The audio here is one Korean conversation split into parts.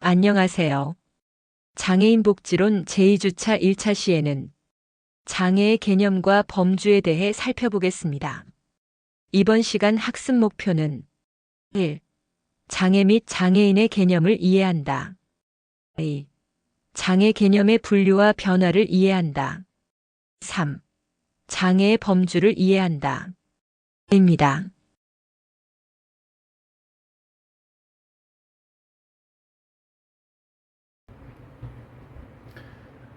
안녕하세요. 장애인 복지론 제2주차 1차 시에는 장애의 개념과 범주에 대해 살펴보겠습니다. 이번 시간 학습 목표는 1. 장애 및 장애인의 개념을 이해한다. 2. 장애 개념의 분류와 변화를 이해한다. 3. 장애의 범주를 이해한다. 입니다.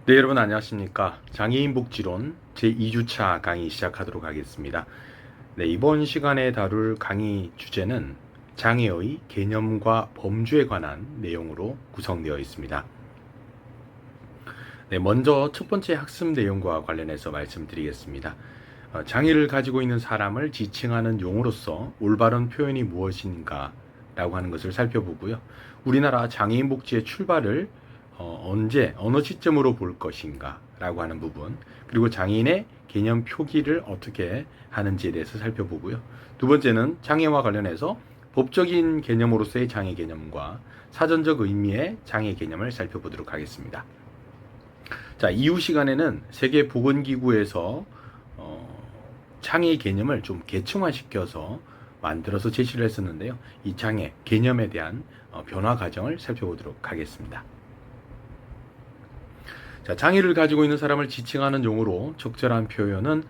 네, 여러분 안녕하십니까. 장애인 복지론 제2주차 강의 시작하도록 하겠습니다. 네, 이번 시간에 다룰 강의 주제는 장애의 개념과 범주에 관한 내용으로 구성되어 있습니다. 네, 먼저 첫 번째 학습 내용과 관련해서 말씀드리겠습니다. 장애를 가지고 있는 사람을 지칭하는 용어로서 올바른 표현이 무엇인가 라고 하는 것을 살펴보고요. 우리나라 장애인 복지의 출발을 언제, 어느 시점으로 볼 것인가 라고 하는 부분, 그리고 장애인의 개념 표기를 어떻게 하는지에 대해서 살펴보고요. 두 번째는 장애와 관련해서 법적인 개념으로서의 장애 개념과 사전적 의미의 장애 개념을 살펴보도록 하겠습니다. 자, 이후 시간에는 세계보건기구에서 장애 개념을 좀 계층화시켜서 만들어서 제시를 했었는데요. 이 장애 개념에 대한 변화 과정을 살펴보도록 하겠습니다. 자, 장애를 가지고 있는 사람을 지칭하는 용어로 적절한 표현은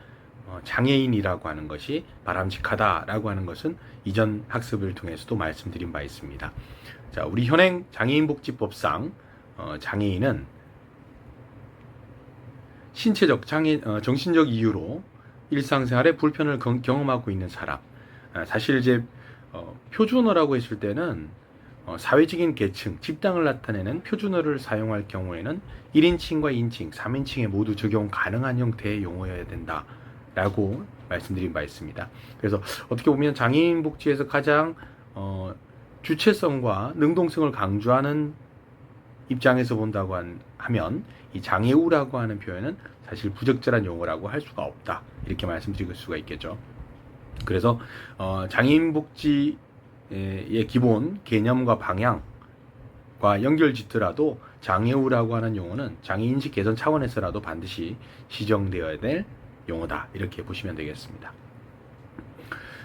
장애인이라고 하는 것이 바람직하다라고 하는 것은 이전 학습을 통해서도 말씀드린 바 있습니다. 자, 우리 현행 장애인복지법상 장애인은 신체적 장애, 정신적 이유로 일상생활에 불편을 경험하고 있는 사람. 사실 이제 표준어라고 했을 때는 사회적인 계층, 집단을 나타내는 표준어를 사용할 경우에는 1인칭과 2인칭, 3인칭에 모두 적용 가능한 형태의 용어여야 된다라고 말씀드린 바 있습니다. 그래서 어떻게 보면 장애인 복지에서 가장 주체성과 능동성을 강조하는 입장에서 본다고 하면 이 장애우라고 하는 표현은 사실 부적절한 용어라고 할 수가 없다, 이렇게 말씀드릴 수가 있겠죠. 그래서 장애인 복지의 기본 개념과 방향과 연결짓더라도 장애우라고 하는 용어는 장애인식 개선 차원에서라도 반드시 시정되어야 될 용어다, 이렇게 보시면 되겠습니다.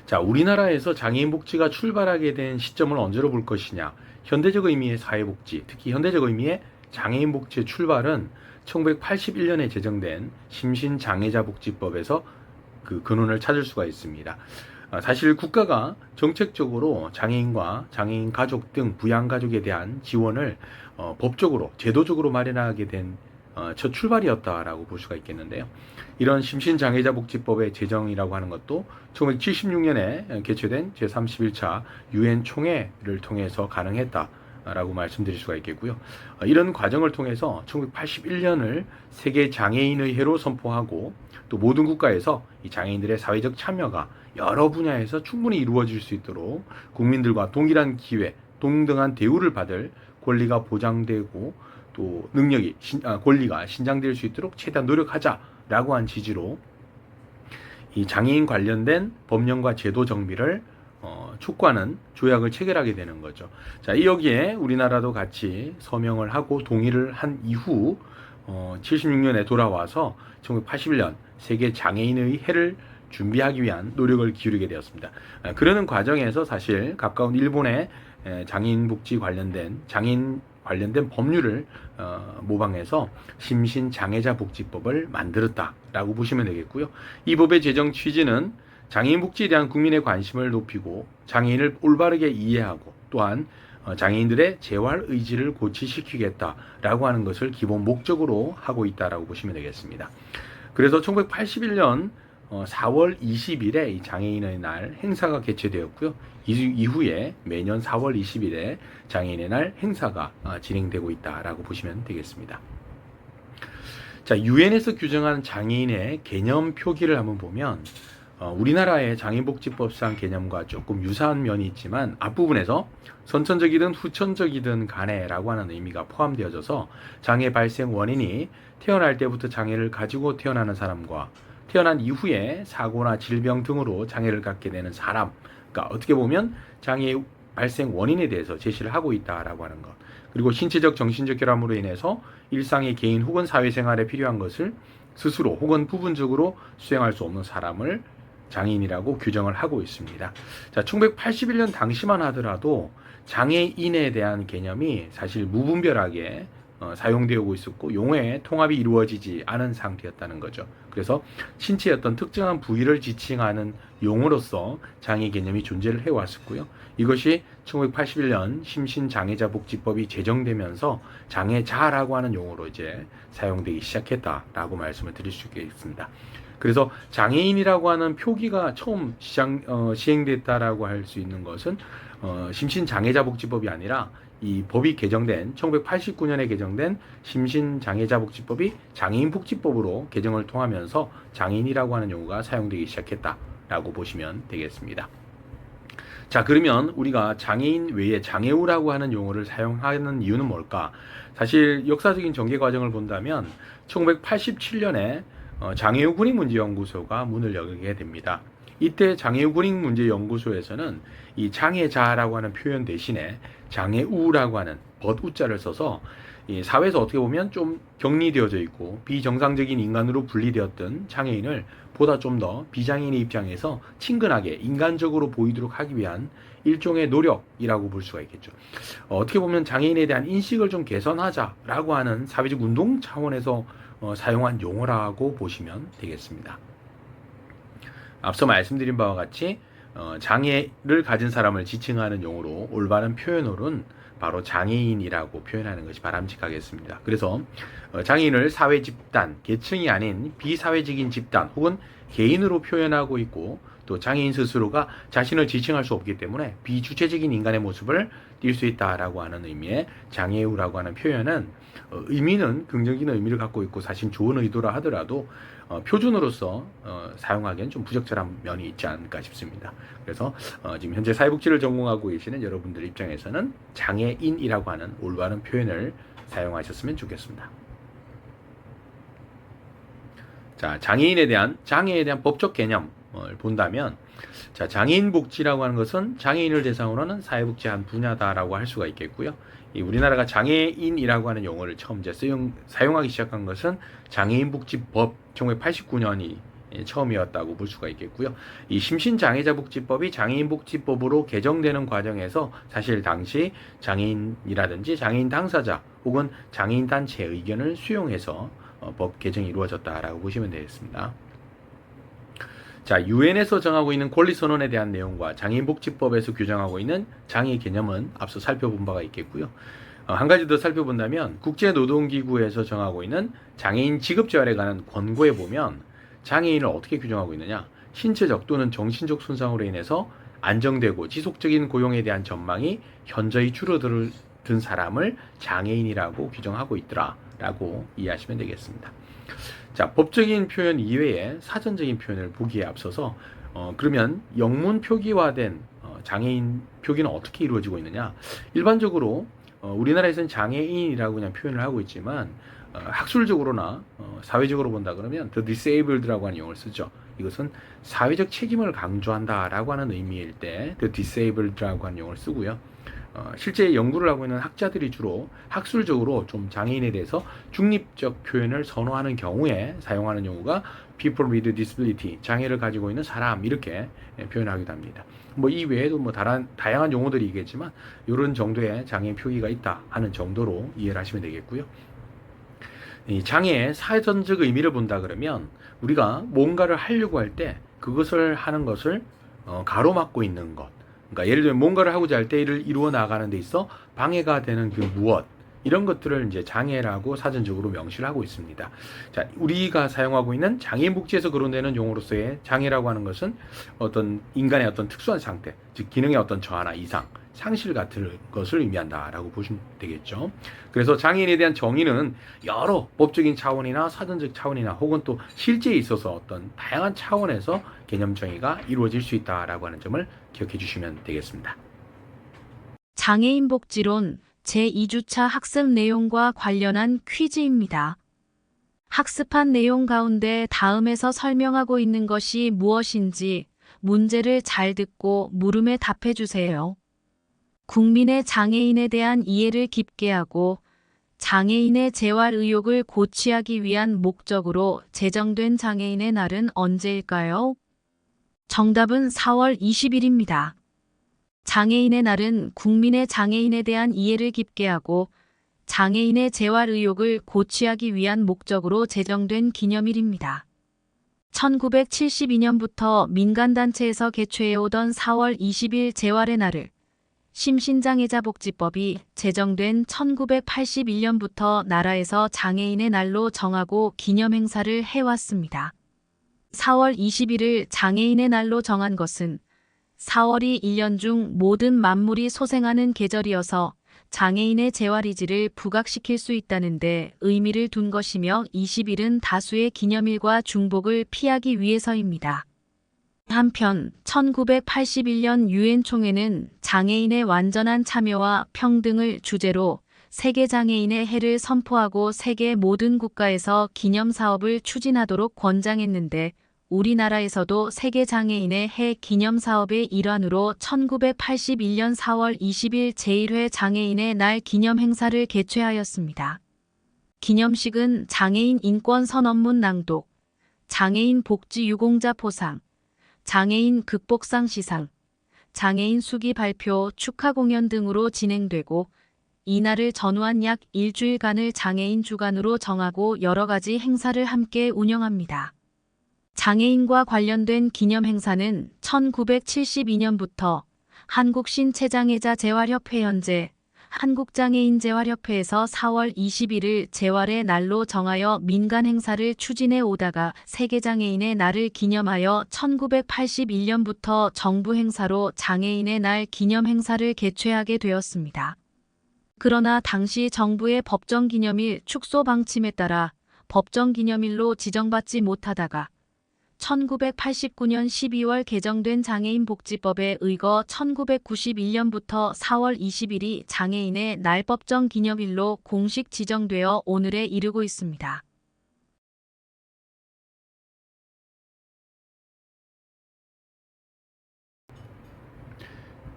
자, 우리나라에서 장애인 복지가 출발하게 된 시점을 언제로 볼 것이냐. 현대적 의미의 사회복지, 특히 현대적 의미의 장애인 복지의 출발은 1981년에 제정된 심신장애자복지법에서 그 근원을 찾을 수가 있습니다. 사실 국가가 정책적으로 장애인과 장애인 가족 등 부양가족에 대한 지원을 법적으로, 제도적으로 마련하게 된 첫 출발이었다라고 볼 수가 있겠는데요. 이런 심신장애자복지법의 제정이라고 하는 것도 1976년에 개최된 제31차 유엔 총회를 통해서 가능했다라고 말씀드릴 수가 있겠고요. 이런 과정을 통해서 1981년을 세계 장애인의 해로 선포하고, 또 모든 국가에서 이 장애인들의 사회적 참여가 여러 분야에서 충분히 이루어질 수 있도록 국민들과 동일한 기회, 동등한 대우를 받을 권리가 보장되고, 또 능력이 권리가 신장될 수 있도록 최대한 노력하자라고 한 취지로 이 장애인 관련된 법령과 제도 정비를 촉구하는 조약을 체결하게 되는 거죠. 자, 여기에 우리나라도 같이 서명을 하고 동의를 한 이후 76년에 돌아와서 1981년 세계 장애인의 해를 준비하기 위한 노력을 기울이게 되었습니다. 그러는 과정에서 사실 가까운 일본의 장애인 복지 장애인 관련된 법률을 모방해서 심신장애자 복지법을 만들었다라고 보시면 되겠고요. 이 법의 제정 취지는 장애인 복지에 대한 국민의 관심을 높이고 장애인을 올바르게 이해하고, 또한 장애인들의 재활 의지를 고취시키겠다라고 하는 것을 기본 목적으로 하고 있다라고 보시면 되겠습니다. 그래서 1981년 4월 20일에 이 장애인의 날 행사가 개최되었고요. 이후에 매년 4월 20일에 장애인의 날 행사가 진행되고 있다라고 보시면 되겠습니다. 자, 유엔에서 규정한 장애인의 개념 표기를 한번 보면 우리나라의 장애인복지법상 개념과 조금 유사한 면이 있지만 앞부분에서 선천적이든 후천적이든 간에라고 하는 의미가 포함되어져서 장애 발생 원인이 태어날 때부터 장애를 가지고 태어나는 사람과 태어난 이후에 사고나 질병 등으로 장애를 갖게 되는 사람, 그러니까 어떻게 보면 장애 발생 원인에 대해서 제시를 하고 있다라고 하는 것. 그리고 신체적, 정신적 결함으로 인해서 일상의 개인 혹은 사회생활에 필요한 것을 스스로 혹은 부분적으로 수행할 수 없는 사람을 장애인이라고 규정을 하고 있습니다. 자, 1981년 당시만 하더라도 장애인에 대한 개념이 사실 무분별하게 사용되고 있었고 용어의 통합이 이루어지지 않은 상태였다는 거죠. 그래서 신체의 어떤 특정한 부위를 지칭하는 용어로서 장애 개념이 존재를 해왔었고요. 이것이 1981년 심신장애자복지법이 제정되면서 장애자라고 하는 용어로 이제 사용되기 시작했다라고 말씀을 드릴 수 있겠습니다. 그래서 장애인이라고 하는 표기가 처음 시행됐다라고 할 수 있는 것은 심신장애자복지법이 아니라 이 법이 개정된 1989년에 개정된 심신장애자복지법이 장애인복지법으로 개정을 통하면서 장애인이라고 하는 용어가 사용되기 시작했다라고 보시면 되겠습니다. 자, 그러면 우리가 장애인 외에 장애우라고 하는 용어를 사용하는 이유는 뭘까? 사실 역사적인 전개 과정을 본다면 1987년에 장애우 군인문제연구소가 문을 열게 됩니다. 이때 장애우 군인문제연구소에서는 이 장애자라고 하는 표현 대신에 장애우라고 하는 벗우자를 써서 이 사회에서 어떻게 보면 좀 격리되어져 있고 비정상적인 인간으로 분리되었던 장애인을 보다 좀 더 비장애인의 입장에서 친근하게 인간적으로 보이도록 하기 위한 일종의 노력이라고 볼 수가 있겠죠. 어떻게 보면 장애인에 대한 인식을 좀 개선하자라고 하는 사회적 운동 차원에서 사용한 용어라고 보시면 되겠습니다. 앞서 말씀드린 바와 같이 장애를 가진 사람을 지칭하는 용어로 올바른 표현으로는 바로 장애인이라고 표현하는 것이 바람직하겠습니다. 그래서 장애인을 사회 집단, 계층이 아닌 비사회적인 집단 혹은 개인으로 표현하고 있고 또 장애인 스스로가 자신을 지칭할 수 없기 때문에 비주체적인 인간의 모습을 띌 수 있다라고 하는 의미의 장애우라고 하는 표현은 의미는 긍정적인 의미를 갖고 있고 사실 좋은 의도라 하더라도 표준으로서 사용하기엔 좀 부적절한 면이 있지 않을까 싶습니다. 그래서 지금 현재 사회복지를 전공하고 계시는 여러분들 입장에서는 장애인이라고 하는 올바른 표현을 사용하셨으면 좋겠습니다. 자, 장애에 대한 법적 개념을 본다면 자, 장애인 복지라고 하는 것은 장애인을 대상으로 하는 사회복지 한 분야다라고 할 수가 있겠고요. 우리나라가 장애인이라고 하는 용어를 처음 이제 사용하기 시작한 것은 장애인복지법 1989년이 처음이었다고 볼 수가 있겠고요. 이 심신장애자복지법이 장애인복지법으로 개정되는 과정에서 사실 당시 장애인이라든지 장애인 당사자 혹은 장애인 단체의 의견을 수용해서 법 개정이 이루어졌다라고 보시면 되겠습니다. 자, 유엔에서 정하고 있는 권리선언에 대한 내용과 장애인복지법에서 규정하고 있는 장애 개념은 앞서 살펴본 바가 있겠고요. 한 가지 더 살펴본다면 국제노동기구에서 정하고 있는 장애인 직업재활에 관한 권고에 보면 장애인을 어떻게 규정하고 있느냐, 신체적 또는 정신적 손상으로 인해서 안정되고 지속적인 고용에 대한 전망이 현저히 줄어든 사람을 장애인이라고 규정하고 있더라라고 이해하시면 되겠습니다. 자, 법적인 표현 이외에 사전적인 표현을 보기에 앞서서 그러면 영문 표기화된 장애인 표기는 어떻게 이루어지고 있느냐? 일반적으로 우리나라에서는 장애인이라고 그냥 표현을 하고 있지만 학술적으로나 사회적으로 본다 그러면 the disabled라고 하는 용어를 쓰죠. 이것은 사회적 책임을 강조한다라고 하는 의미일 때 the disabled라고 하는 용어를 쓰고요. 실제 연구를 하고 있는 학자들이 주로 학술적으로 좀 장애인에 대해서 중립적 표현을 선호하는 경우에 사용하는 용어가 people with disability, 장애를 가지고 있는 사람 이렇게 표현하기도 합니다. 뭐 이 외에도 뭐 다양한 용어들이 있겠지만 이런 정도의 장애 표기가 있다 하는 정도로 이해를 하시면 되겠고요. 이 장애의 사전적 의미를 본다 그러면 우리가 뭔가를 하려고 할 때 그것을 하는 것을 가로막고 있는 것. 그러니까 예를 들면 뭔가를 하고자 할 때 이를 이루어 나가는 데 있어 방해가 되는 그 무엇 이런 것들을 이제 장애라고 사전적으로 명시를 하고 있습니다. 자, 우리가 사용하고 있는 장애인 복지에서 거론되는 용어로서의 장애라고 하는 것은 어떤 인간의 어떤 특수한 상태, 즉 기능의 어떤 저하나 이상, 상실 같은 것을 의미한다라고 보시면 되겠죠. 그래서 장애인에 대한 정의는 여러 법적인 차원이나 사전적 차원이나 혹은 또 실제에 있어서 어떤 다양한 차원에서 개념 정의가 이루어질 수 있다라고 하는 점을 기억해 주시면 되겠습니다. 장애인 복지론 제2주차 학습 내용과 관련한 퀴즈입니다. 학습한 내용 가운데 다음에서 설명하고 있는 것이 무엇인지 문제를 잘 듣고 물음에 답해 주세요. 국민의 장애인에 대한 이해를 깊게 하고 장애인의 재활 의욕을 고취하기 위한 목적으로 제정된 장애인의 날은 언제일까요? 정답은 4월 20일입니다. 장애인의 날은 국민의 장애인에 대한 이해를 깊게 하고 장애인의 재활 의욕을 고취하기 위한 목적으로 제정된 기념일입니다. 1972년부터 민간단체에서 개최해오던 4월 20일 재활의 날을 심신장애자복지법이 제정된 1981년부터 나라에서 장애인의 날로 정하고 기념행사를 해왔습니다. 4월 20일을 장애인의 날로 정한 것은 4월이 1년 중 모든 만물이 소생하는 계절이어서 장애인의 재활의지를 부각시킬 수 있다는 데 의미를 둔 것이며 20일은 다수의 기념일과 중복을 피하기 위해서입니다. 한편 1981년 유엔 총회는 장애인의 완전한 참여와 평등을 주제로 세계 장애인의 해를 선포하고 세계 모든 국가에서 기념 사업을 추진하도록 권장했는데 우리나라에서도 세계 장애인의 해 기념 사업의 일환으로 1981년 4월 20일 제1회 장애인의 날 기념 행사를 개최하였습니다. 기념식은 장애인 인권 선언문 낭독, 장애인 복지 유공자 포상, 장애인 극복상 시상, 장애인 수기 발표 축하 공연 등으로 진행되고 이날을 전후한 약 일주일간을 장애인 주간으로 정하고 여러 가지 행사를 함께 운영합니다. 장애인과 관련된 기념 행사는 1972년부터 한국신체장애자 재활협회 현재 한국장애인재활협회에서 4월 20일을 재활의 날로 정하여 민간 행사를 추진해 오다가 세계장애인의 날을 기념하여 1981년부터 정부 행사로 장애인의 날 기념 행사를 개최하게 되었습니다. 그러나 당시 정부의 법정기념일 축소 방침에 따라 법정기념일로 지정받지 못하다가 1989년 12월 개정된 장애인복지법에 의거 1991년부터 4월 20일이 장애인의 날 법정 기념일로 공식 지정되어 오늘에 이르고 있습니다.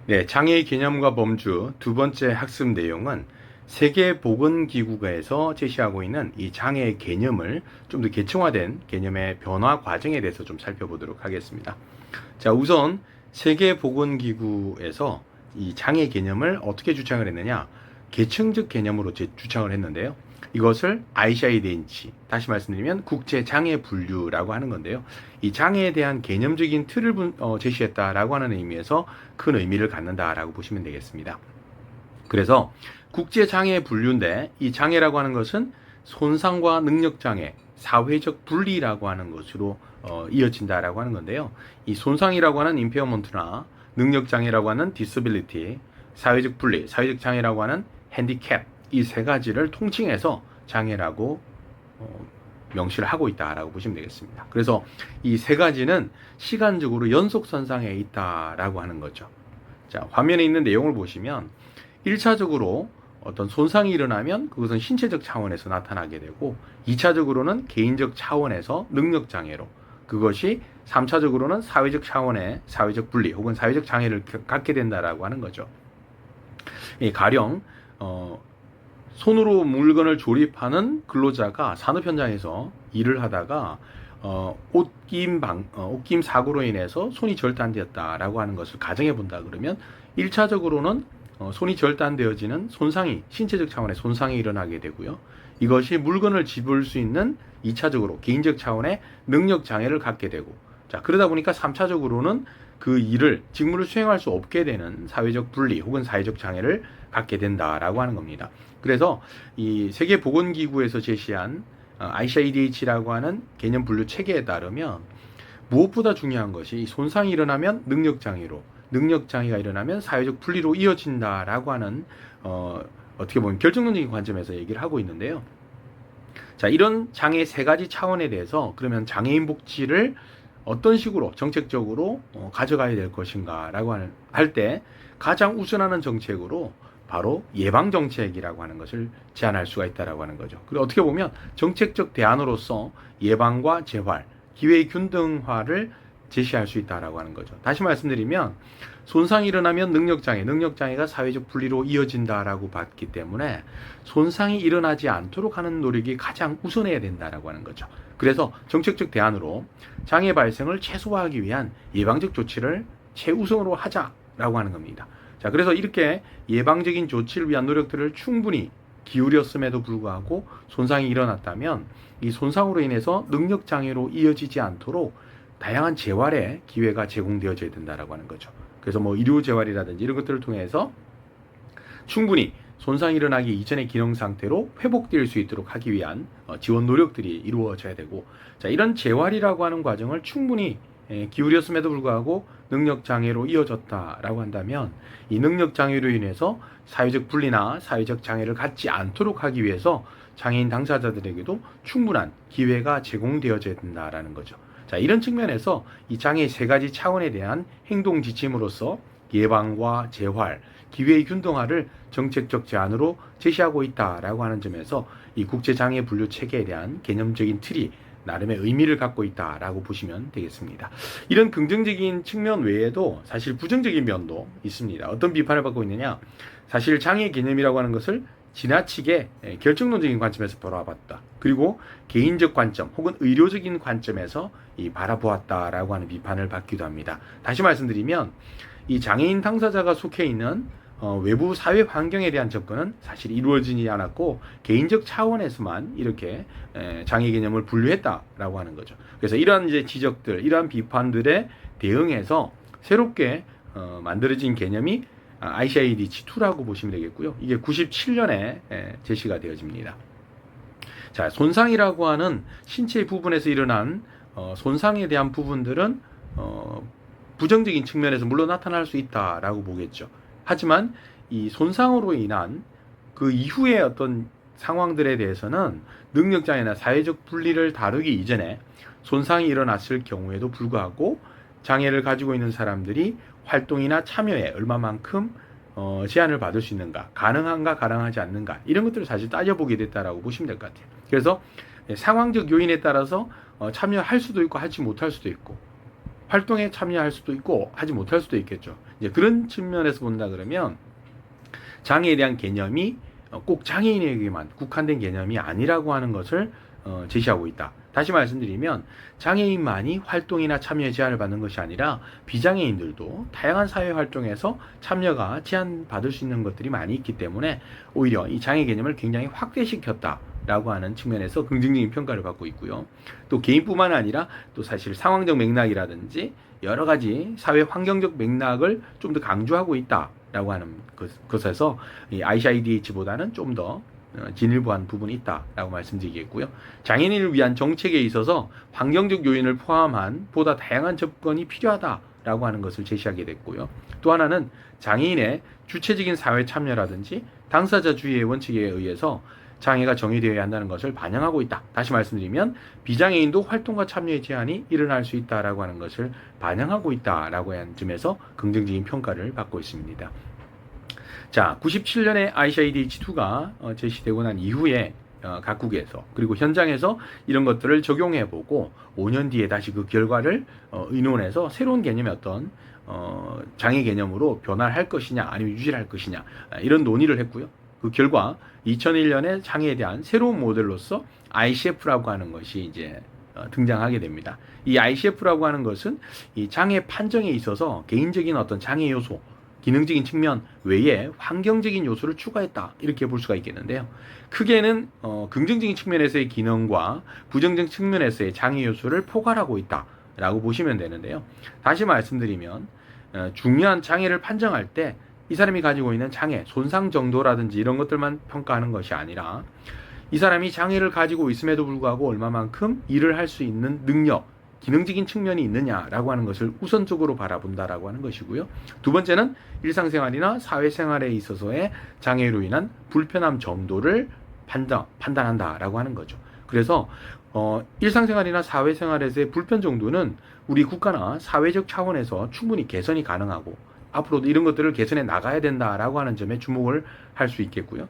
네, 장애의 개념과 범주 두 번째 학습 내용은 세계보건기구에서 제시하고 있는 이 장애의 개념을 좀 더 계층화된 개념의 변화 과정에 대해서 좀 살펴보도록 하겠습니다. 자, 우선 세계보건기구에서 이 장애 개념을 어떻게 주창을 했느냐? 계층적 개념으로 주창을 했는데요. 이것을 ICD-10, 다시 말씀드리면 국제장애분류라고 하는 건데요. 이 장애에 대한 개념적인 틀을 제시했다라고 하는 의미에서 큰 의미를 갖는다라고 보시면 되겠습니다. 그래서 국제장애분류인데 이 장애라고 하는 것은 손상과 능력장애, 사회적 분리라고 하는 것으로 이어진다라고 하는 건데요. 이 손상이라고 하는 임페어먼트나 능력장애라고 하는 디서빌리티, 사회적 분리, 사회적 장애라고 하는 핸디캡, 이 세 가지를 통칭해서 장애라고 명시를 하고 있다라고 보시면 되겠습니다. 그래서 이 세 가지는 시간적으로 연속선상에 있다라고 하는 거죠. 자, 화면에 있는 내용을 보시면 1차적으로 어떤 손상이 일어나면 그것은 신체적 차원에서 나타나게 되고 2차적으로는 개인적 차원에서 능력장애로, 그것이 3차적으로는 사회적 차원의 사회적 분리 혹은 사회적 장애를 갖게 된다라고 하는 거죠. 가령 손으로 물건을 조립하는 근로자가 산업 현장에서 일을 하다가 옷김 사고로 인해서 손이 절단되었다라고 하는 것을 가정해 본다 그러면 1차적으로는 손이 절단되어지는 손상이, 신체적 차원의 손상이 일어나게 되고요. 이것이 물건을 집을 수 있는 2차적으로 개인적 차원의 능력 장애를 갖게 되고, 자, 그러다 보니까 3차적으로는 그 일을, 직무를 수행할 수 없게 되는 사회적 분리 혹은 사회적 장애를 갖게 된다라고 하는 겁니다. 그래서 이 세계보건기구에서 제시한 ICD-10라고 하는 개념 분류 체계에 따르면 무엇보다 중요한 것이 손상이 일어나면 능력장애로, 능력장애가 일어나면 사회적 분리로 이어진다라고 하는 어떻게 보면 결정론적인 관점에서 얘기를 하고 있는데요. 자, 이런 장애 세 가지 차원에 대해서 그러면 장애인 복지를 어떤 식으로 정책적으로 가져가야 될 것인가 라고 할 때 가장 우선하는 정책으로 바로 예방정책이라고 하는 것을 제안할 수가 있다라고 하는 거죠. 그리고 어떻게 보면 정책적 대안으로서 예방과 재활, 기회의 균등화를 제시할 수 있다라고 하는 거죠. 다시 말씀드리면 손상이 일어나면 능력장애가 사회적 분리로 이어진다라고 봤기 때문에 손상이 일어나지 않도록 하는 노력이 가장 우선해야 된다라고 하는 거죠. 그래서 정책적 대안으로 장애 발생을 최소화하기 위한 예방적 조치를 최우선으로 하자라고 하는 겁니다. 자, 그래서 이렇게 예방적인 조치를 위한 노력들을 충분히 기울였음에도 불구하고 손상이 일어났다면 이 손상으로 인해서 능력장애로 이어지지 않도록 다양한 재활의 기회가 제공되어져야 된다라고 하는 거죠. 그래서 뭐 의료 재활이라든지 이런 것들을 통해서 충분히 손상이 일어나기 이전의 기능 상태로 회복될 수 있도록 하기 위한 지원 노력들이 이루어져야 되고, 자, 이런 재활이라고 하는 과정을 충분히 기울였음에도 불구하고 능력장애로 이어졌다라고 한다면 이 능력장애로 인해서 사회적 분리나 사회적 장애를 갖지 않도록 하기 위해서 장애인 당사자들에게도 충분한 기회가 제공되어져야 된다라는 거죠. 자, 이런 측면에서 이 장애 세 가지 차원에 대한 행동 지침으로서 예방과 재활, 기회의 균등화를 정책적 제안으로 제시하고 있다라고 하는 점에서 이 국제장애 분류 체계에 대한 개념적인 틀이 나름의 의미를 갖고 있다라고 보시면 되겠습니다. 이런 긍정적인 측면 외에도 사실 부정적인 면도 있습니다. 어떤 비판을 받고 있느냐? 사실 장애 개념이라고 하는 것을 지나치게 결정론적인 관점에서 바라봤다. 그리고 개인적 관점 혹은 의료적인 관점에서 바라보았다라고 하는 비판을 받기도 합니다. 다시 말씀드리면 이 장애인 당사자가 속해 있는 외부 사회 환경에 대한 접근은 사실 이루어지지 않았고 개인적 차원에서만 이렇게 장애 개념을 분류했다라고 하는 거죠. 그래서 이러한 이제 지적들, 이러한 비판들에 대응해서 새롭게 만들어진 개념이 ICID-2라고 보시면 되겠고요. 이게 97년에 제시가 되어집니다. 자, 손상이라고 하는 신체 부분에서 일어난 손상에 대한 부분들은 부정적인 측면에서 물론 나타날 수 있다라고 보겠죠. 하지만 이 손상으로 인한 그 이후의 어떤 상황들에 대해서는 능력장애나 사회적 분리를 다루기 이전에 손상이 일어났을 경우에도 불구하고 장애를 가지고 있는 사람들이 활동이나 참여에 얼마만큼 제한을 받을 수 있는가, 가능한가, 가능하지 않는가, 이런 것들을 사실 따져보게 됐다라고 보시면 될 것 같아요. 그래서 상황적 요인에 따라서 참여할 수도 있고 하지 못할 수도 있고, 활동에 참여할 수도 있고 하지 못할 수도 있겠죠. 이제 그런 측면에서 본다 그러면 장애에 대한 개념이 꼭 장애인에게만 국한된 개념이 아니라고 하는 것을 제시하고 있다. 다시 말씀드리면 장애인만이 활동이나 참여에 제한을 받는 것이 아니라 비장애인들도 다양한 사회 활동에서 참여가 제한받을 수 있는 것들이 많이 있기 때문에 오히려 이 장애 개념을 굉장히 확대시켰다라고 하는 측면에서 긍정적인 평가를 받고 있고요. 또 개인뿐만 아니라 또 사실 상황적 맥락이라든지 여러 가지 사회 환경적 맥락을 좀 더 강조하고 있다라고 하는 것에서 이 ICIDH보다는 좀 더 진일보한 부분이 있다라고 말씀드리겠고요. 장애인을 위한 정책에 있어서 환경적 요인을 포함한 보다 다양한 접근이 필요하다라고 하는 것을 제시하게 됐고요. 또 하나는 장애인의 주체적인 사회 참여라든지 당사자주의의 원칙에 의해서 장애가 정의되어야 한다는 것을 반영하고 있다. 다시 말씀드리면 비장애인도 활동과 참여의 제한이 일어날 수 있다라고 하는 것을 반영하고 있다라고 하는 점에서 긍정적인 평가를 받고 있습니다. 자, 97년에 ICIDH2가 제시되고 난 이후에 각국에서 그리고 현장에서 이런 것들을 적용해보고 5년 뒤에 다시 그 결과를 의논해서 새로운 개념의 어떤 장애 개념으로 변화를 할 것이냐 아니면 유지를 할 것이냐 이런 논의를 했고요. 그 결과 2001년에 장애에 대한 새로운 모델로서 ICF라고 하는 것이 이제 등장하게 됩니다. 이 ICF라고 하는 것은 이 장애 판정에 있어서 개인적인 어떤 장애 요소 기능적인 측면 외에 환경적인 요소를 추가했다 이렇게 볼 수가 있겠는데요. 크게는 긍정적인 측면에서의 기능과 부정적 측면에서의 장애 요소를 포괄하고 있다라고 보시면 되는데요. 다시 말씀드리면 중요한 장애를 판정할 때 이 사람이 가지고 있는 장애, 손상 정도라든지 이런 것들만 평가하는 것이 아니라 이 사람이 장애를 가지고 있음에도 불구하고 얼마만큼 일을 할 수 있는 능력, 기능적인 측면이 있느냐라고 하는 것을 우선적으로 바라본다라고 하는 것이고요. 두 번째는 일상생활이나 사회생활에 있어서의 장애로 인한 불편함 정도를 판단한다라고 하는 거죠. 그래서 일상생활이나 사회생활에서의 불편 정도는 우리 국가나 사회적 차원에서 충분히 개선이 가능하고 앞으로도 이런 것들을 개선해 나가야 된다라고 하는 점에 주목을 할 수 있겠고요.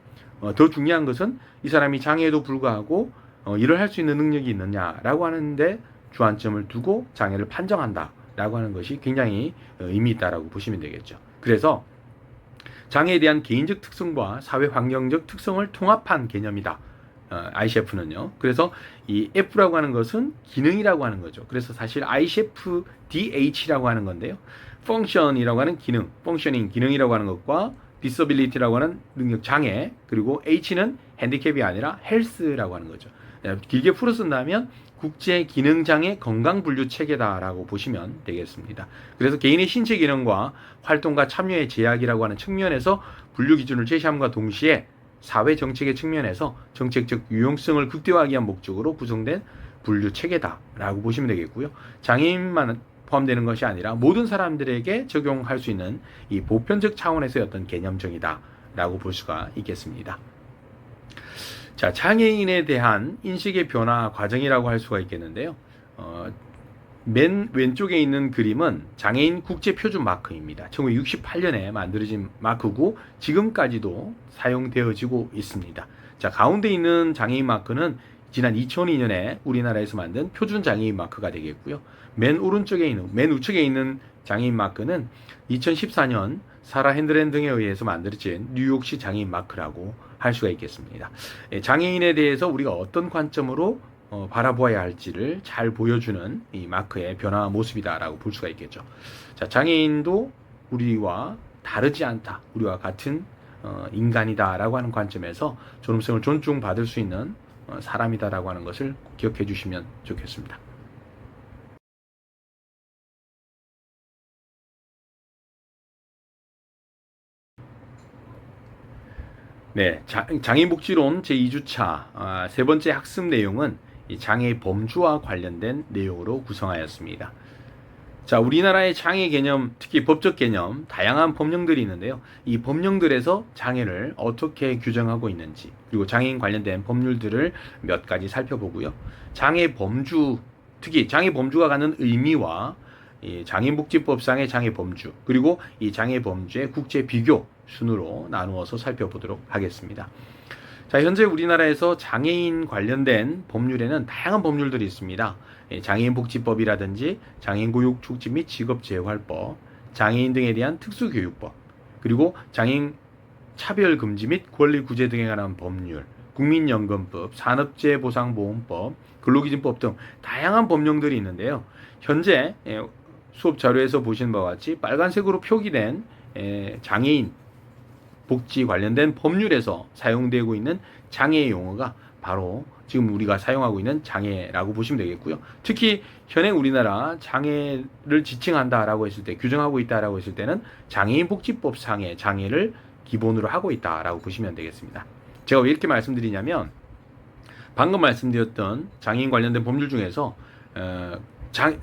더 중요한 것은 이 사람이 장애에도 불구하고 일을 할 수 있는 능력이 있느냐라고 하는데 주안점을 두고 장애를 판정한다 라고 하는 것이 굉장히 의미 있다라고 보시면 되겠죠. 그래서 장애에 대한 개인적 특성과 사회 환경적 특성을 통합한 개념이다. ICF는요. 그래서 이 F라고 하는 것은 기능이라고 하는 거죠. 그래서 사실 ICF-DH라고 하는 건데요. Function이라고 하는 기능, Functioning 기능이라고 하는 것과 Disability라고 하는 능력 장애, 그리고 H는 핸디캡이 아니라 Health라고 하는 거죠. 길게 풀어 쓴다면 국제 기능 장애 건강 분류 체계다라고 보시면 되겠습니다. 그래서 개인의 신체 기능과 활동과 참여의 제약이라고 하는 측면에서 분류 기준을 제시함과 동시에 사회 정책의 측면에서 정책적 유용성을 극대화하기 위한 목적으로 구성된 분류 체계다라고 보시면 되겠고요. 장애인만 포함되는 것이 아니라 모든 사람들에게 적용할 수 있는 이 보편적 차원에서의 어떤 개념정이다라고 볼 수가 있겠습니다. 자, 장애인에 대한 인식의 변화 과정이라고 할 수가 있겠는데요. 맨 왼쪽에 있는 그림은 장애인 국제표준 마크입니다. 1968년에 만들어진 마크고 지금까지도 사용되어지고 있습니다. 자, 가운데 있는 장애인 마크는 지난 2002년에 우리나라에서 만든 표준 장애인 마크가 되겠고요. 맨 우측에 있는 장애인 마크는 2014년 사라 핸드랜 등에 의해서 만들어진 뉴욕시 장애인 마크라고 할 수가 있겠습니다. 장애인에 대해서 우리가 어떤 관점으로 바라보아야 할지를 잘 보여주는 이 마크의 변화 모습이다라고 볼 수가 있겠죠. 자, 장애인도 우리와 다르지 않다, 우리와 같은 인간이다라고 하는 관점에서 존엄성을 존중받을 수 있는 사람이다라고 하는 것을 기억해 주시면 좋겠습니다. 네, 장애복지론 제2주차 세 번째 학습 내용은 이 장애 범주와 관련된 내용으로 구성하였습니다. 자, 우리나라의 장애 개념, 특히 법적 개념, 다양한 법령들이 있는데요. 이 법령들에서 장애를 어떻게 규정하고 있는지, 그리고 장애인 관련된 법률들을 몇 가지 살펴보고요. 장애 범주, 특히 장애 범주가 갖는 의미와 이 장애인복지법상의 장애 범주, 그리고 이 장애 범주의 국제 비교 순으로 나누어서 살펴보도록 하겠습니다. 자, 현재 우리나라에서 장애인 관련된 법률에는 다양한 법률들이 있습니다. 장애인복지법이라든지 장애인고육촉진 및 직업재활법, 장애인 등에 대한 특수교육법, 그리고 장애인 차별금지 및 권리구제 등에 관한 법률, 국민연금법, 산업재해보상보험법, 근로기준법 등 다양한 법령들이 있는데요. 현재 수업 자료에서 보시는 바와 같이 빨간색으로 표기된 장애인 복지 관련된 법률에서 사용되고 있는 장애 용어가 바로 지금 우리가 사용하고 있는 장애라고 보시면 되겠고요. 특히 현행 우리나라 장애를 지칭한다라고 했을 때, 규정하고 있다라고 했을 때는 장애인복지법상의 장애를 기본으로 하고 있다라고 보시면 되겠습니다. 제가 왜 이렇게 말씀드리냐면 방금 말씀드렸던 장애인 관련된 법률 중에서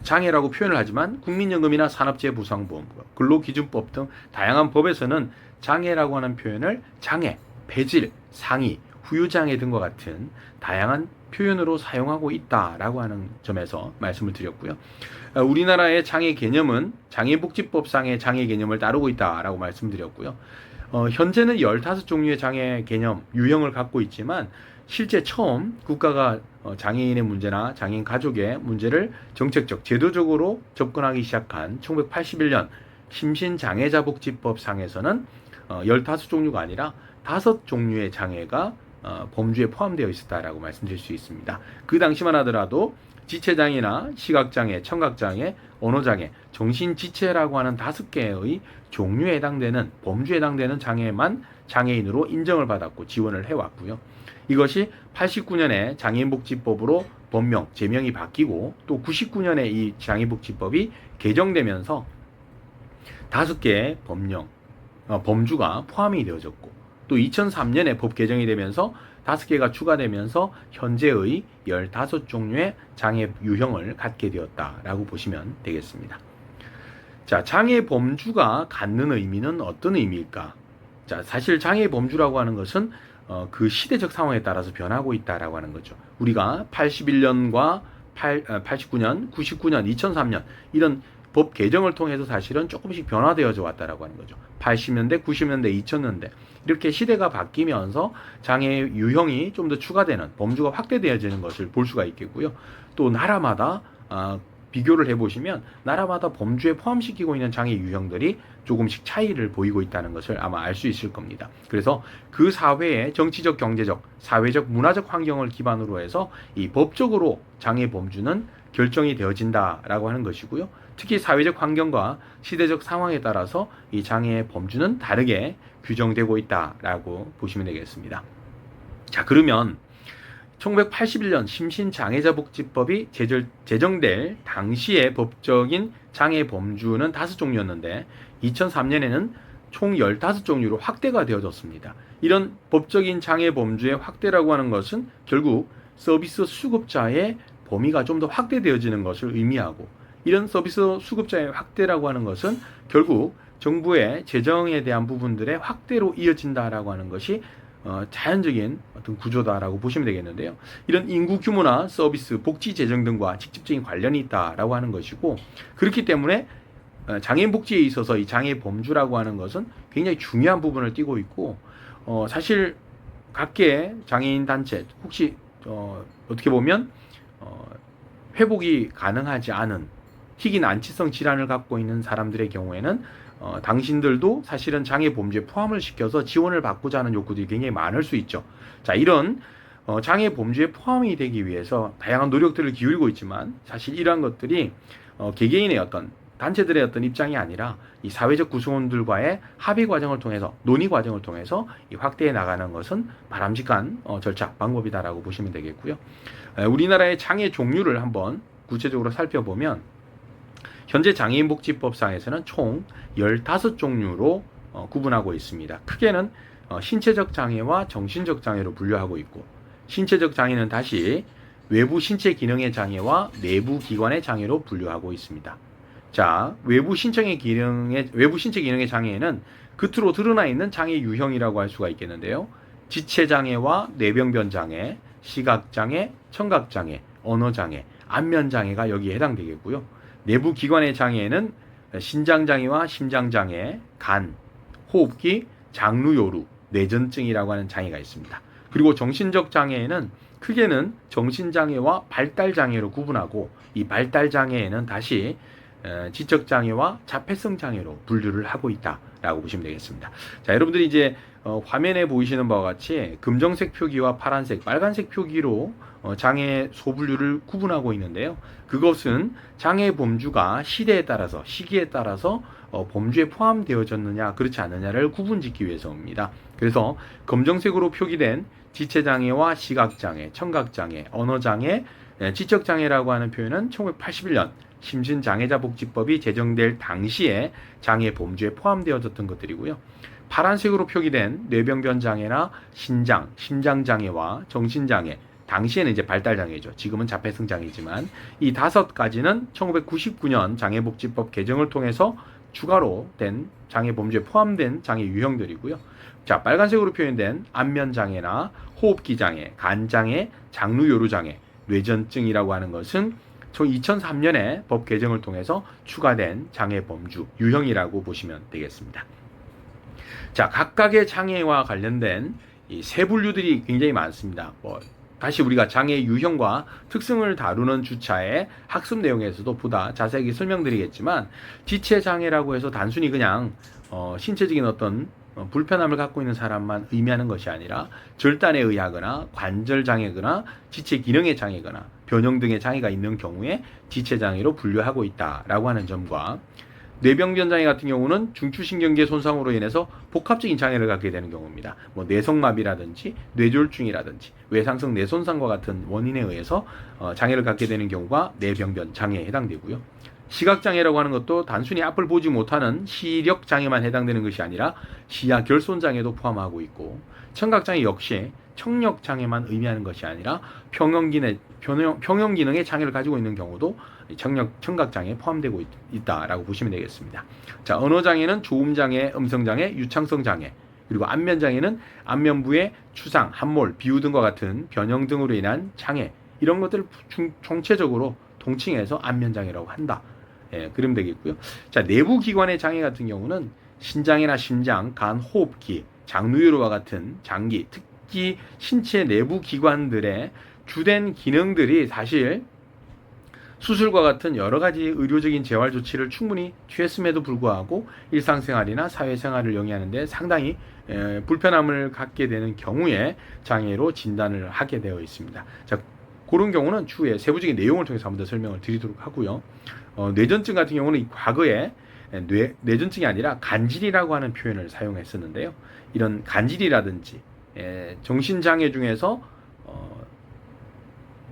장애라고 표현을 하지만 국민연금이나 산업재해보상보험법, 근로기준법 등 다양한 법에서는 장애라고 하는 표현을 장애, 배질, 상해, 후유장애 등과 같은 다양한 표현으로 사용하고 있다라고 하는 점에서 말씀을 드렸고요. 우리나라의 장애 개념은 장애인복지법상의 장애 개념을 따르고 있다라고 말씀드렸고요. 현재는 15종류의 장애 개념, 유형을 갖고 있지만 실제 처음 국가가 장애인의 문제나 장애인 가족의 문제를 정책적, 제도적으로 접근하기 시작한 1981년 심신장애자복지법상에서는 15종류가 아니라 5종류의 장애가 범주에 포함되어 있었다라고 말씀드릴 수 있습니다. 그 당시만 하더라도 지체장애나 시각장애, 청각장애, 언어장애, 정신지체라고 하는 5개의 종류에 해당되는, 범주에 해당되는 장애만 장애인으로 인정을 받았고 지원을 해왔고요. 이것이 89년에 장애인복지법으로 법명, 제명이 바뀌고 또 99년에 이 장애인복지법이 개정되면서 5개의 범주가 포함이 되어졌고 또 2003년에 법 개정이 되면서 5개가 추가되면서 현재의 15종류의 장애 유형을 갖게 되었다라고 보시면 되겠습니다. 자, 장애 범주가 갖는 의미는 어떤 의미일까? 자, 사실 장애 범주라고 하는 것은 그 시대적 상황에 따라서 변하고 있다라고 하는 거죠. 우리가 81년과 89년, 99년, 2003년 이런 법 개정을 통해서 사실은 조금씩 변화되어져 왔다라고 하는 거죠. 80년대, 90년대, 2000년대 이렇게 시대가 바뀌면서 장애 유형이 좀 더 추가되는, 범주가 확대되어지는 것을 볼 수가 있겠고요. 또 나라마다 비교를 해보시면 나라마다 범주에 포함시키고 있는 장애 유형들이 조금씩 차이를 보이고 있다는 것을 아마 알 수 있을 겁니다. 그래서 그 사회의 정치적, 경제적, 사회적, 문화적 환경을 기반으로 해서 이 법적으로 장애 범주는 결정이 되어진다라고 하는 것이고요. 특히 사회적 환경과 시대적 상황에 따라서 이 장애의 범주는 다르게 규정되고 있다라고 보시면 되겠습니다. 자, 그러면 1981년 심신장애자복지법이 제정될 당시의 법적인 장애 범주는 5종류였는데 2003년에는 총 15종류로 확대가 되어졌습니다. 이런 법적인 장애 범주의 확대라고 하는 것은 결국 서비스 수급자의 범위가 좀 더 확대되어지는 것을 의미하고, 이런 서비스 수급자의 확대라고 하는 것은 결국 정부의 재정에 대한 부분들의 확대로 이어진다라고 하는 것이 자연적인 어떤 구조다라고 보시면 되겠는데요. 이런 인구 규모나 서비스, 복지 재정 등과 직접적인 관련이 있다라고 하는 것이고, 그렇기 때문에 장애인 복지에 있어서 이 장애 범주라고 하는 것은 굉장히 중요한 부분을 띠고 있고, 사실 각계 장애인 단체 혹시 어떻게 보면 회복이 가능하지 않은 희귀 난치성 질환을 갖고 있는 사람들의 경우에는 당신들도 사실은 장애 범주에 포함을 시켜서 지원을 받고자 하는 욕구들이 굉장히 많을 수 있죠. 자, 이런 장애 범주에 포함이 되기 위해서 다양한 노력들을 기울이고 있지만, 사실 이러한 것들이 개개인의 어떤 단체들의 어떤 입장이 아니라 이 사회적 구성원들과의 합의 과정을 통해서, 논의 과정을 통해서 이 확대해 나가는 것은 바람직한 절차, 방법이다라고 보시면 되겠고요. 우리나라의 장애 종류를 한번 구체적으로 살펴보면 현재 장애인복지법상에서는 총 15종류로 구분하고 있습니다. 크게는 신체적 장애와 정신적 장애로 분류하고 있고, 신체적 장애는 다시 외부 신체 기능의 장애와 내부 기관의 장애로 분류하고 있습니다. 자, 외부 신체 기능의 장애에는 겉으로 드러나 있는 장애 유형이라고 할 수가 있겠는데요. 지체 장애와 뇌병변 장애, 시각 장애, 청각 장애, 언어 장애, 안면 장애가 여기에 해당되겠고요. 내부 기관의 장애에는 신장 장애와 심장 장애, 간, 호흡기, 장루요루, 뇌전증이라고 하는 장애가 있습니다. 그리고 정신적 장애에는 크게는 정신장애와 발달장애로 구분하고, 이 발달장애에는 다시 지적 장애와 자폐성 장애로 분류를 하고 있다라고 보시면 되겠습니다. 자, 여러분들이 이제 화면에 보이시는 바와 같이 금정색 표기와 파란색, 빨간색 표기로 장애 소분류를 구분하고 있는데요. 그것은 장애 범주가 시대에 따라서, 시기에 따라서 범주에 포함되어졌느냐 그렇지 않느냐를 구분짓기 위해서입니다. 그래서 검정색으로 표기된 지체장애와 시각장애, 청각장애, 언어장애, 지적장애라고 하는 표현은 1981년 심신장애자복지법이 제정될 당시에 장애 범주에 포함되어졌던 것들이고요. 파란색으로 표기된 뇌병변 장애나 신장, 심장장애와 정신장애, 당시에는 이제 발달장애죠. 지금은 자폐성 장애지만 이 5가지는 1999년 장애복지법 개정을 통해서 추가로 된 장애 범주에 포함된 장애 유형들이고요. 자, 빨간색으로 표현된 안면장애나 호흡기 장애, 간장애, 장루요루 장애, 뇌전증이라고 하는 것은 2003년에 법 개정을 통해서 추가된 장애 범주 유형이라고 보시면 되겠습니다. 자, 각각의 장애와 관련된 이 세 분류들이 굉장히 많습니다. 다시 우리가 장애 유형과 특성을 다루는 주차의 학습 내용에서도 보다 자세하게 설명드리겠지만, 지체 장애라고 해서 단순히 그냥 신체적인 어떤 불편함을 갖고 있는 사람만 의미하는 것이 아니라 절단에 의하거나 관절 장애거나 지체 기능의 장애거나 변형 등의 장애가 있는 경우에 지체 장애로 분류하고 있다라고 하는 점과, 뇌병변 장애 같은 경우는 중추신경계 손상으로 인해서 복합적인 장애를 갖게 되는 경우입니다. 뇌성마비라든지 뇌졸중이라든지 외상성 뇌손상과 같은 원인에 의해서 장애를 갖게 되는 경우가 뇌병변 장애에 해당되고요. 시각장애라고 하는 것도 단순히 앞을 보지 못하는 시력 장애만 해당되는 것이 아니라 시야 결손 장애도 포함하고 있고, 청각장애 역시 청력 장애만 의미하는 것이 아니라 평형 기능의 장애를 가지고 있는 경우도 청각 장애에 포함되고 있다라고 보시면 되겠습니다. 자, 언어 장애는 조음 장애, 음성 장애, 유창성 장애, 그리고 안면 장애는 안면부의 추상, 함몰, 비유 등과 같은 변형 등으로 인한 장애, 이런 것들을 총체적으로 통칭해서 안면 장애라고 한다. 그러면 되겠고요. 자, 내부 기관의 장애 같은 경우는 신장이나 심장, 간, 호흡기, 장루요루와 같은 장기, 특히 신체 내부 기관들의 주된 기능들이 사실 수술과 같은 여러 가지 의료적인 재활 조치를 충분히 취했음에도 불구하고 일상생활이나 사회생활을 영위하는 데 상당히 불편함을 갖게 되는 경우에 장애로 진단을 하게 되어 있습니다. 자, 그런 경우는 추후에 세부적인 내용을 통해서 한번 더 설명을 드리도록 하고요. 뇌전증 같은 경우는 과거에 뇌전증이 아니라 간질이라고 하는 표현을 사용했었는데요. 이런 간질이라든지 정신장애 중에서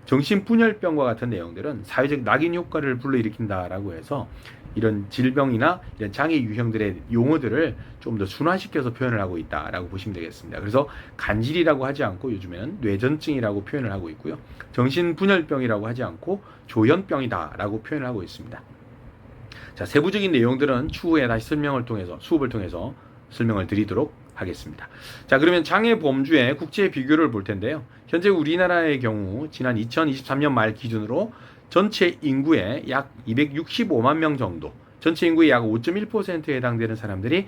정신분열병과 같은 내용들은 사회적 낙인 효과를 불러일으킨다라고 해서 이런 질병이나 이런 장애 유형들의 용어들을 좀 더 순화시켜서 표현을 하고 있다라고 보시면 되겠습니다. 그래서 간질이라고 하지 않고 요즘에는 뇌전증이라고 표현을 하고 있고요. 정신분열병이라고 하지 않고 조현병이다라고 표현을 하고 있습니다. 자, 세부적인 내용들은 추후에 다시 수업을 통해서 설명을 드리도록 하겠습니다. 자, 그러면 장애 범주의 국제 비교를 볼 텐데요. 현재 우리나라의 경우 지난 2023년 말 기준으로 전체 인구의 약 265만 명 정도, 전체 인구의 약 5.1%에 해당되는 사람들이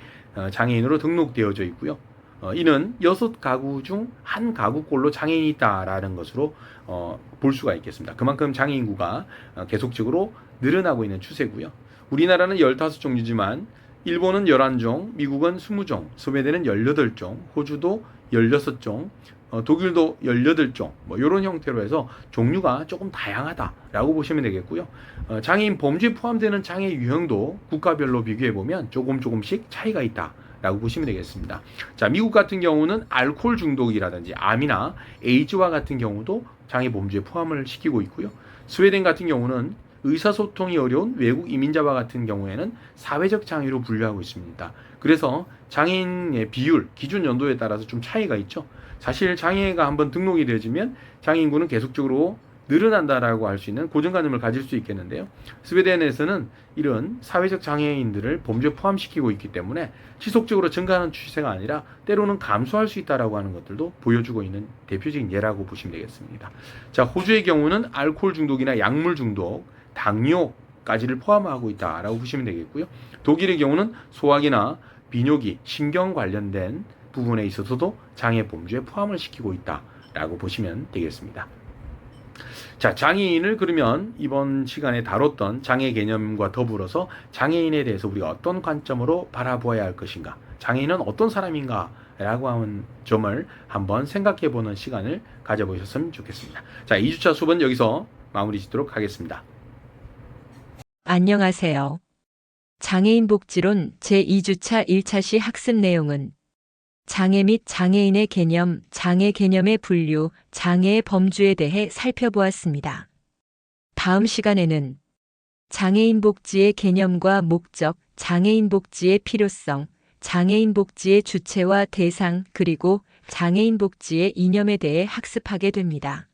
장애인으로 등록되어져 있고요. 이는 6가구 중 1가구꼴로 장애인이 있다라는 것으로 볼 수가 있겠습니다. 그만큼 장애 인구가 계속적으로 늘어나고 있는 추세고요. 우리나라는 15종류지만 일본은 11종, 미국은 20종, 스웨덴은 18종, 호주도 16종, 독일도 18종, 이런 형태로 해서 종류가 조금 다양하다라고 보시면 되겠고요. 장애인 범주에 포함되는 장애 유형도 국가별로 비교해보면 조금씩 차이가 있다라고 보시면 되겠습니다. 자, 미국 같은 경우는 알코올 중독이라든지 암이나 에이즈와 같은 경우도 장애 범주에 포함을 시키고 있고요. 스웨덴 같은 경우는 의사소통이 어려운 외국 이민자와 같은 경우에는 사회적 장애로 분류하고 있습니다. 그래서 장애인의 비율, 기준 연도에 따라서 좀 차이가 있죠. 사실 장애가 한번 등록이 되어지면 장애 인구는 계속적으로 늘어난다라고 할 수 있는 고정관념을 가질 수 있겠는데요. 스웨덴에서는 이런 사회적 장애인들을 범주에 포함시키고 있기 때문에 지속적으로 증가하는 추세가 아니라 때로는 감소할 수 있다라고 하는 것들도 보여주고 있는 대표적인 예라고 보시면 되겠습니다. 자, 호주의 경우는 알코올 중독이나 약물 중독, 당뇨까지를 포함하고 있다라고 보시면 되겠고요. 독일의 경우는 소화기나 비뇨기, 신경 관련된 부분에 있어서도 장애 범주에 포함을 시키고 있다라고 보시면 되겠습니다. 자, 장애인을 그러면 이번 시간에 다뤘던 장애 개념과 더불어서 장애인에 대해서 우리가 어떤 관점으로 바라보아야 할 것인가, 장애인은 어떤 사람인가 라고 하는 점을 한번 생각해 보는 시간을 가져보셨으면 좋겠습니다. 자, 2주차 수업은 여기서 마무리 짓도록 하겠습니다. 안녕하세요. 장애인 복지론 제2주차 1차 시 학습 내용은 장애 및 장애인의 개념, 장애 개념의 분류, 장애의 범주에 대해 살펴보았습니다. 다음 시간에는 장애인 복지의 개념과 목적, 장애인 복지의 필요성, 장애인 복지의 주체와 대상, 그리고 장애인 복지의 이념에 대해 학습하게 됩니다.